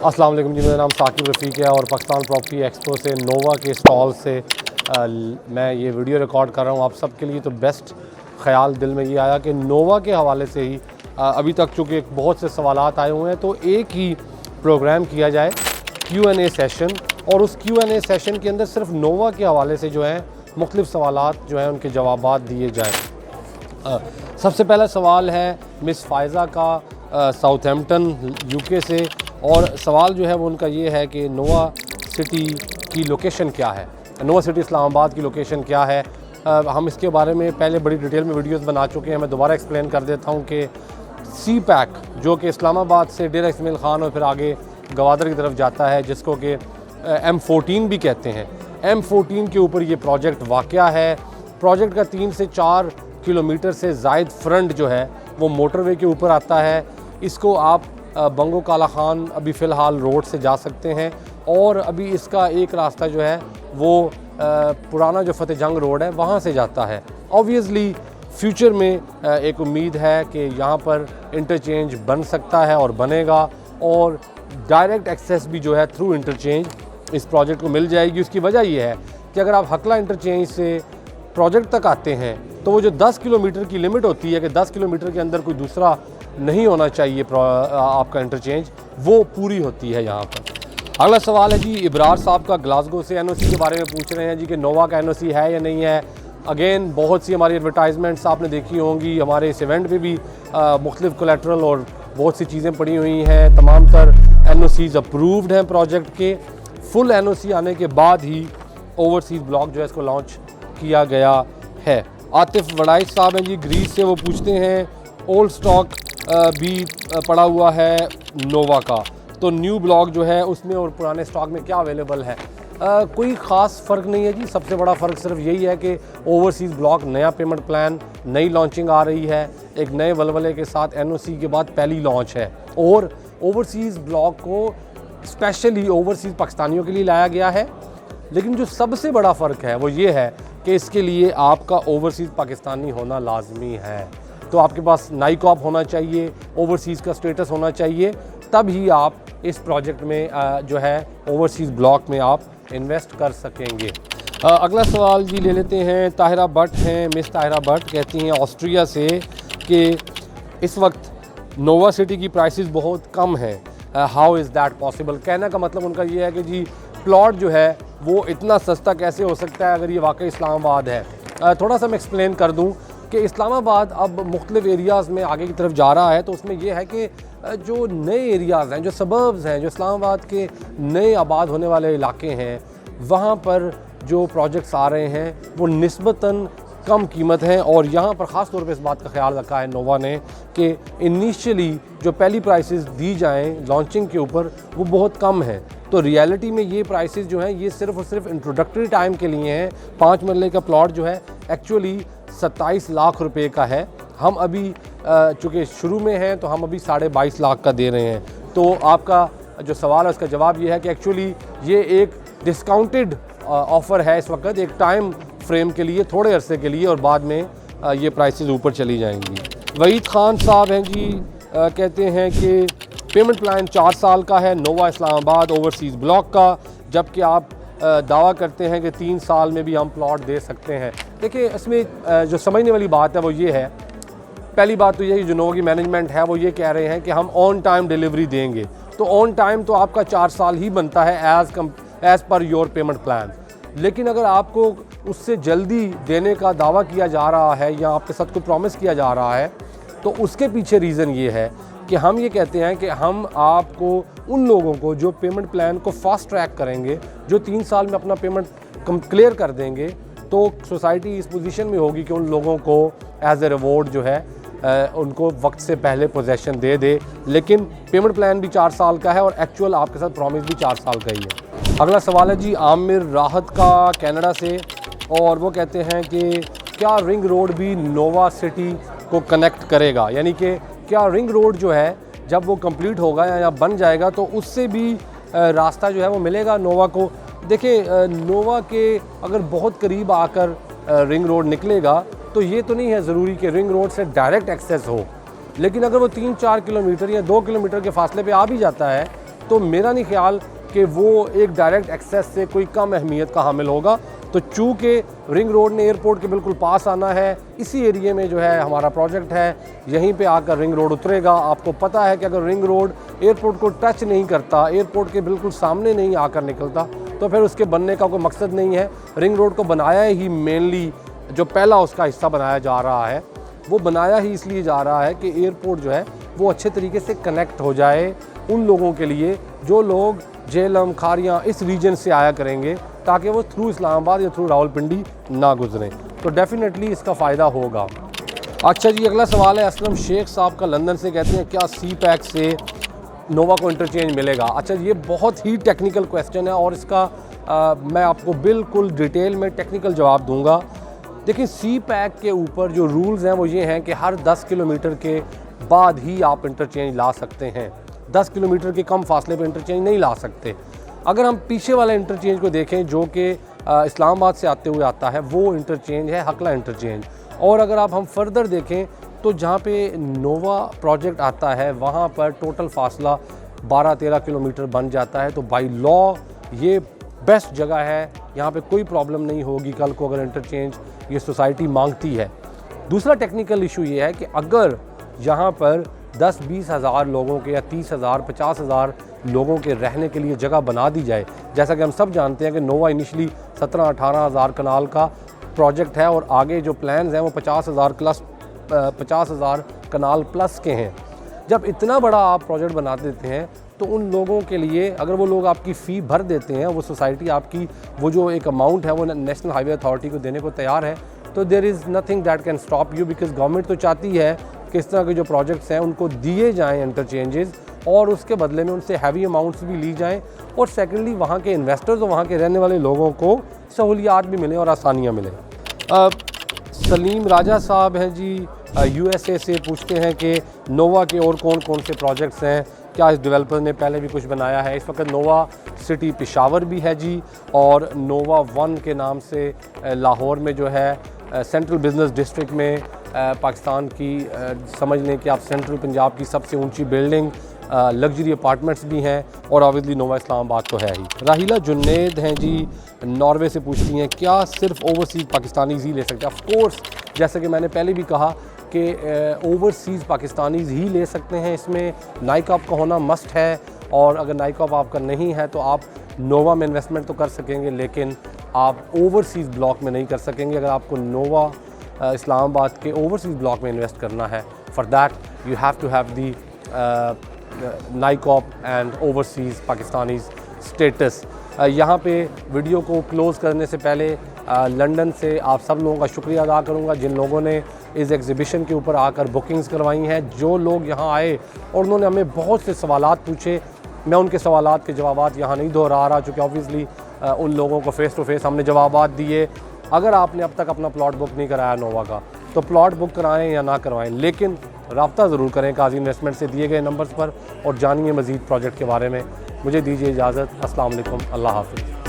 अस्सलाम वालेकुम जी, मेरा नाम साकिब रफ़ीक है और पाकिस्तान प्रॉपर्टी एक्सपो से नोवा के स्टॉल से मैं ये वीडियो रिकॉर्ड कर रहा हूँ आप सब के लिए। तो बेस्ट ख़्याल दिल में ये आया कि नोवा के हवाले से ही अभी तक चूँकि बहुत से सवालात आए हुए हैं तो एक ही प्रोग्राम किया जाए Q&A सेशन, और उस Q&A सेशन के अंदर सिर्फ नोवा के हवाले से जो है मुख्तलिफ़ सवालात जो हैं उनके जवाबात दिए जाएँ। सबसे पहला सवाल है मिस फ़ायज़ा का साउथहैम्पटन UK से, और सवाल जो है वो उनका ये है कि नोवा सिटी की लोकेशन क्या है, नोवा सिटी इस्लामाबाद की लोकेशन क्या है। हम इसके बारे में पहले बड़ी डिटेल में वीडियोस बना चुके हैं, मैं दोबारा एक्सप्लेन कर देता हूँ कि सी पैक जो कि इस्लामाबाद से डेरा इस्माइल ख़ान और फिर आगे गवादर की तरफ जाता है, जिसको कि M14 भी कहते हैं, M14 के ऊपर ये प्रोजेक्ट वाक़या है। प्रोजेक्ट का 3 से 4 किलोमीटर से ज़ायद फ्रंट जो है वो मोटरवे के ऊपर आता है। इसको आप बंगो काला ख़ान अभी फ़िलहाल रोड से जा सकते हैं, और अभी इसका एक रास्ता जो है वो पुराना जो फ़तेह जंग रोड है वहाँ से जाता है। ऑब्वियसली फ्यूचर में एक उम्मीद है कि यहाँ पर इंटरचेंज बन सकता है और बनेगा, और डायरेक्ट एक्सेस भी जो है थ्रू इंटरचेंज इस प्रोजेक्ट को मिल जाएगी। उसकी वजह यह है कि अगर आप हकला इंटरचेंज से प्रोजेक्ट तक आते हैं तो वो जो 10 किलोमीटर की लिमिट होती है कि 10 किलोमीटर के अंदर कोई दूसरा नहीं होना चाहिए आपका इंटरचेंज, वो पूरी होती है यहाँ पर। अगला सवाल है जी इब्रार साहब का ग्लासगो से, NOC के बारे में पूछ रहे हैं जी कि नोवा का NOC है या नहीं है। अगेन बहुत सी हमारी एडवर्टाइजमेंट्स आपने देखी होंगी, हमारे इस इवेंट पे भी मुख्तलिफ कोलेट्रल और बहुत सी चीज़ें पड़ी हुई हैं। तमाम तर NOCs अप्रूव्ड हैं प्रोजेक्ट के। फुल NOC आने के बाद ही ओवरसीज़ ब्लॉक जो है इसको लॉन्च किया गया है। आतिफ वड़ाई साहब हैं जी ग्रीस से, वो पूछते हैं ओल्ड स्टॉक भी पड़ा हुआ है नोवा का, तो न्यू ब्लॉक जो है उसमें और पुराने स्टॉक में क्या अवेलेबल है। कोई ख़ास फ़र्क नहीं है जी, सबसे बड़ा फ़र्क सिर्फ यही है कि ओवरसीज़ ब्लॉक नया पेमेंट प्लान, नई लॉन्चिंग आ रही है, एक नए वलवले के साथ NOC के बाद पहली लॉन्च है, और ओवरसीज़ ब्लॉक को स्पेशली ओवरसीज़ पाकिस्तानियों के लिए लाया गया है। लेकिन जो सबसे बड़ा फ़र्क है वो ये है कि इसके लिए आपका ओवरसीज़ पाकिस्तानी होना लाजमी है। तो आपके पास नाइकॉप होना चाहिए, ओवरसीज़ का स्टेटस होना चाहिए, तब ही आप इस प्रोजेक्ट में जो है ओवरसीज़ ब्लॉक में आप इन्वेस्ट कर सकेंगे। अगला सवाल जी ले लेते हैं, ताहिरा भट्ट हैं, मिस ताहिरा भट्ट कहती हैं ऑस्ट्रिया से कि इस वक्त नोवा सिटी की प्राइसेस बहुत कम हैं, हाउ इज़ दैट पॉसिबल। कहने का मतलब उनका ये है कि जी प्लॉट जो है वो इतना सस्ता कैसे हो सकता है अगर ये वाकई इस्लामाबाद है। थोड़ा सा मैं एक्सप्लेन कर दूं कि इस्लामाबाद अब मुख्तलिफ एरियाज़ में आगे की तरफ जा रहा है, तो उसमें यह है कि जो नए एरियाज़ हैं, जो सबर्ब्स हैं, जो इस्लामाबाद के नए आबाद होने वाले इलाके हैं, वहाँ पर जो प्रोजेक्ट्स आ रहे हैं वो निस्बतन कम कीमत है। और यहाँ पर ख़ास तौर पे इस बात का ख्याल रखा है नोवा ने कि इनिशियली जो पहली प्राइसेस दी जाएं लॉन्चिंग के ऊपर वो बहुत कम है। तो रियलिटी में ये प्राइसेस जो हैं ये सिर्फ़ और सिर्फ इंट्रोडक्टरी टाइम के लिए हैं। 5 मरले का प्लॉट जो है एक्चुअली 27 लाख रुपए का है। हम अभी चूँकि शुरू में हैं तो हम अभी 22.5 लाख का दे रहे हैं। तो आपका जो सवाल है उसका जवाब ये है कि एक्चुअली ये एक डिस्काउंटेड ऑफ़र है इस वक्त, एक टाइम फ्रेम के लिए, थोड़े अरसे के लिए, और बाद में ये प्राइसेस ऊपर चली जाएंगी। वहीद ख़ान साहब हैं जी, कहते हैं कि पेमेंट प्लान 4 साल का है नोवा इस्लामाबाद ओवरसीज़ ब्लॉक का, जबकि आप दावा करते हैं कि 3 साल में भी हम प्लॉट दे सकते हैं। देखिए इसमें जो समझने वाली बात है वो ये है, पहली बात तो ये है जो नोवा की मैनेजमेंट है वो ये कह रहे हैं कि हम ऑन टाइम डिलीवरी देंगे, तो ऑन टाइम तो आपका 4 साल ही बनता है as per your payment plan. लेकिन अगर आपको उससे जल्दी देने का दावा किया जा रहा है या आपके साथ कोई प्रॉमिस किया जा रहा है, तो उसके पीछे रीज़न ये है कि हम ये कहते हैं कि हम आपको उन लोगों को जो पेमेंट प्लान को फास्ट ट्रैक करेंगे, जो 3 साल में अपना पेमेंट क्लियर कर देंगे, तो सोसाइटी इस पोजीशन में होगी कि उन लोगों को एज ए रिवॉर्ड जो है उनको वक्त से पहले पोजेसन दे दे। लेकिन पेमेंट प्लान भी 4 साल का है और एक्चुअल आपके साथ प्रॉमिस भी 4 साल का ही है। अगला सवाल है जी आमिर राहत का कनाडा से, और वो कहते हैं कि क्या रिंग रोड भी नोवा सिटी को कनेक्ट करेगा, यानी कि क्या रिंग रोड जो है जब वो कंप्लीट होगा या बन जाएगा तो उससे भी रास्ता जो है वो मिलेगा नोवा को। देखिए नोवा के अगर बहुत करीब आकर रिंग रोड निकलेगा तो ये तो नहीं है ज़रूरी कि रिंग रोड से डायरेक्ट एक्सेस हो, लेकिन अगर वो 3-4 किलोमीटर या 2 किलोमीटर के फासले पे आ भी जाता है तो मेरा नहीं ख्याल कि वो एक डायरेक्ट एक्सेस से कोई कम अहमियत का हामिल होगा। तो चूँकि रिंग रोड ने एयरपोर्ट के बिल्कुल पास आना है, इसी एरिए में जो है हमारा प्रोजेक्ट है, यहीं पे आकर रिंग रोड उतरेगा। आपको पता है कि अगर रिंग रोड एयरपोर्ट को टच नहीं करता, एयरपोर्ट के बिल्कुल सामने नहीं आकर निकलता, तो फिर उसके बनने का कोई मकसद नहीं है। रिंग रोड को बनाया ही मेनली, जो पहला उसका हिस्सा बनाया जा रहा है, वो बनाया ही इसलिए जा रहा है कि एयरपोर्ट जो है वो अच्छे तरीके से कनेक्ट हो जाए उन लोगों के लिए जो लोग झेलम, खारियाँ इस रीजन से आया करेंगे, ताकि वो थ्रू इस्लामाबाद या थ्रू रावलपिंडी ना गुजरें। तो डेफिनेटली इसका फ़ायदा होगा। अच्छा जी, अगला सवाल है असलम शेख साहब का, लंदन से, कहते हैं क्या सी पैक से नोवा को इंटरचेंज मिलेगा? अच्छा, ये बहुत ही टेक्निकल क्वेश्चन है और इसका मैं आपको बिल्कुल डिटेल में टेक्निकल जवाब दूंगा। देखिए, सी पैक के ऊपर जो रूल्स हैं वो ये हैं कि हर 10 किलोमीटर के बाद ही आप इंटरचेंज ला सकते हैं। 10 किलोमीटर के कम फासले पर इंटरचेंज नहीं ला सकते। अगर हम पीछे वाला इंटरचेंज को देखें जो कि इस्लामाबाद से आते हुए आता है, वो इंटरचेंज है हकला इंटरचेंज। और अगर हम फर्दर देखें तो जहाँ पे नोवा प्रोजेक्ट आता है वहाँ पर टोटल फासला 12-13 किलोमीटर बन जाता है। तो बाई लॉ ये बेस्ट जगह है, यहाँ पे कोई प्रॉब्लम नहीं होगी कल को अगर इंटरचेंज ये सोसाइटी मांगती है। दूसरा टेक्निकल इशू ये है कि अगर यहाँ पर 10-20 हज़ार लोगों के या 30,000, 50,000 लोगों के रहने के लिए जगह बना दी जाए, जैसा कि हम सब जानते हैं कि नोवा इनिशली 17-18 हज़ार कनाल का प्रोजेक्ट है और आगे जो प्लान्स हैं वो 50,000 कनाल प्लस के हैं। जब इतना बड़ा आप प्रोजेक्ट बना देते हैं तो उन लोगों के लिए, अगर वो लोग आपकी फ़ी भर देते हैं, वो सोसाइटी आपकी वो जो एक अमाउंट है वो नेशनल हाईवे अथॉरिटी को देने को तैयार है, तो there is nothing that can stop you, because government तो चाहती है कि इस तरह के जो प्रोजेक्ट्स हैं उनको दिए जाएँ इंटरचेंजेस और उसके बदले में उनसे हैवी अमाउंट्स भी ली जाएँ और सेकेंडली वहाँ के इन्वेस्टर्स और वहाँ के रहने वाले लोगों को सहूलियात भी मिलें और आसानियाँ मिलें। सलीम राजा साहब हैं जी, USA से, पूछते हैं कि नोवा के और कौन कौन से प्रोजेक्ट्स हैं, क्या इस डेवलपर ने पहले भी कुछ बनाया है? इस वक्त नोवा सिटी पेशावर भी है जी, और नोवा 1 के नाम से लाहौर में जो है सेंट्रल बिज़नेस डिस्ट्रिक्ट में पाकिस्तान की समझ लें कि आप सेंट्रल पंजाब की सबसे ऊंची बिल्डिंग, लग्जरी अपार्टमेंट्स भी हैं, और ऑब्वियसली नोवा इस्लामाबाद तो है ही। राहिला जुनेद हैं जी, नॉर्वे से, पूछती हैं क्या सिर्फ ओवरसीज़ पाकिस्तानीज़ ही ले सकते हैं? ऑफ कोर्स, जैसे कि मैंने पहले भी कहा कि ओवरसीज़ पाकिस्तानीज़ ही ले सकते हैं। इसमें नाइकॉप का होना मस्ट है, और अगर नाइकॉप आपका नहीं है तो आप नोवा में इन्वेस्टमेंट तो कर सकेंगे, लेकिन आप ओवरसीज़ ब्लॉक में नहीं कर सकेंगे। अगर आपको नोवा इस्लामाबाद के ओवरसीज़ ब्लॉक में इन्वेस्ट करना है, for that you have to have the NICOP and overseas Pakistanis status. यहाँ पे वीडियो को क्लोज़ करने से पहले लंदन से आप सब लोगों का शुक्रिया अदा करूँगा जिन लोगों ने इस एग्ज़िबिशन के ऊपर आकर बुकिंग्स करवाई हैं। जो लोग यहाँ आए और उन्होंने हमें बहुत से सवालात पूछे, मैं उनके सवालात के जवाबात यहाँ नहीं दोहरा रहा, चूँकि ऑब्वियसली उन लोगों को फ़ेस टू फेस हमने जवाबात दिए। अगर आपने अब तक अपना प्लॉट बुक नहीं कराया नोवा का, तो प्लॉट बुक कराएं या ना करवाएं, लेकिन रब्ता ज़रूर करें काजी इन्वेस्टमेंट से दिए गए नंबर्स पर और जानिए मज़ीद प्रोजेक्ट के बारे में। मुझे दीजिए इजाज़त। अस्सलाम वालेकुम, अल्लाह हाफ़िज़।